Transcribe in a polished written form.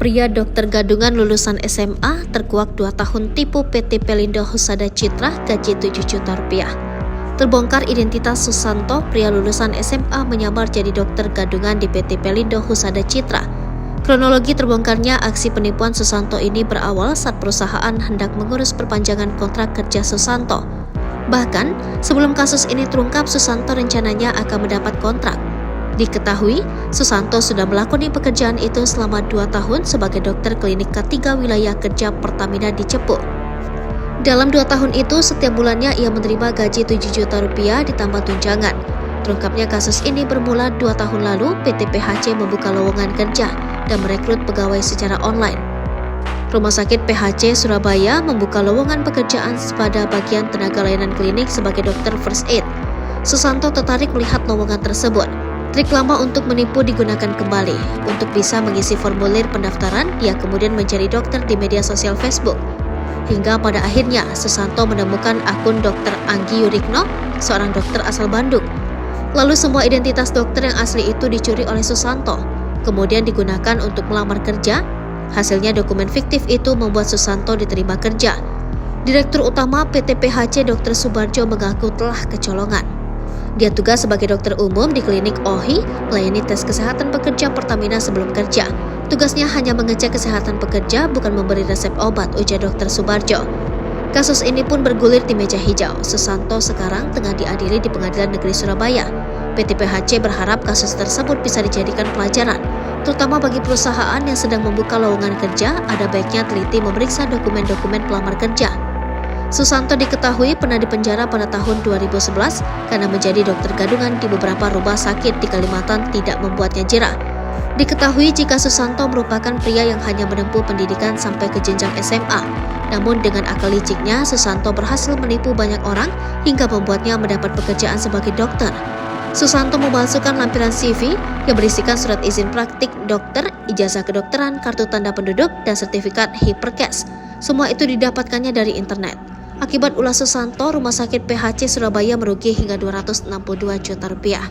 Pria dokter gadungan lulusan SMA terkuak 2 tahun tipu PT Pelindo Husada Citra gaji 7 juta rupiah. Terbongkar identitas Susanto, pria lulusan SMA menyamar jadi dokter gadungan di PT Pelindo Husada Citra. Kronologi terbongkarnya aksi penipuan Susanto ini berawal saat perusahaan hendak mengurus perpanjangan kontrak kerja Susanto. Bahkan, sebelum kasus ini terungkap, Susanto rencananya akan mendapat kontrak. Diketahui, Susanto sudah melakoni pekerjaan itu selama 2 tahun sebagai dokter klinik K3 wilayah kerja Pertamina di Cepu. Dalam 2 tahun itu, setiap bulannya ia menerima gaji 7 juta rupiah ditambah tunjangan. Terungkapnya kasus ini bermula 2 tahun lalu, PT PHC membuka lowongan kerja dan merekrut pegawai secara online. Rumah sakit PHC Surabaya membuka lowongan pekerjaan pada bagian tenaga layanan klinik sebagai dokter first aid. Susanto tertarik melihat lowongan tersebut. Trik lama untuk menipu digunakan kembali. Untuk bisa mengisi formulir pendaftaran, dia kemudian mencari dokter di media sosial Facebook. Hingga pada akhirnya, Susanto menemukan akun Dr. Anggi Yurikno, seorang dokter asal Bandung. Lalu semua identitas dokter yang asli itu dicuri oleh Susanto, kemudian digunakan untuk melamar kerja. Hasilnya dokumen fiktif itu membuat Susanto diterima kerja. Direktur Utama PT PHC Dr. Subarjo mengaku telah kecolongan. Dia tugas sebagai dokter umum di klinik OHI, melayani tes kesehatan pekerja Pertamina sebelum kerja. Tugasnya hanya mengecek kesehatan pekerja, bukan memberi resep obat, ujar Dr. Subarjo. Kasus ini pun bergulir di meja hijau. Susanto sekarang tengah diadili di Pengadilan Negeri Surabaya. PT PHC berharap kasus tersebut bisa dijadikan pelajaran, terutama bagi perusahaan yang sedang membuka lowongan kerja. Ada baiknya teliti memeriksa dokumen-dokumen pelamar kerja. Susanto diketahui pernah dipenjara pada tahun 2011 karena menjadi dokter gadungan di beberapa rumah sakit di Kalimantan tidak membuatnya jera. Diketahui jika Susanto merupakan pria yang hanya menempuh pendidikan sampai ke jenjang SMA. Namun dengan akal liciknya, Susanto berhasil menipu banyak orang hingga membuatnya mendapat pekerjaan sebagai dokter. Susanto memalsukan lampiran CV yang berisikan surat izin praktik dokter, ijazah kedokteran, kartu tanda penduduk, dan sertifikat Hiperkes. Semua itu didapatkannya dari internet. Akibat ulah Susanto, Rumah Sakit PHC Surabaya merugi hingga 262 juta rupiah.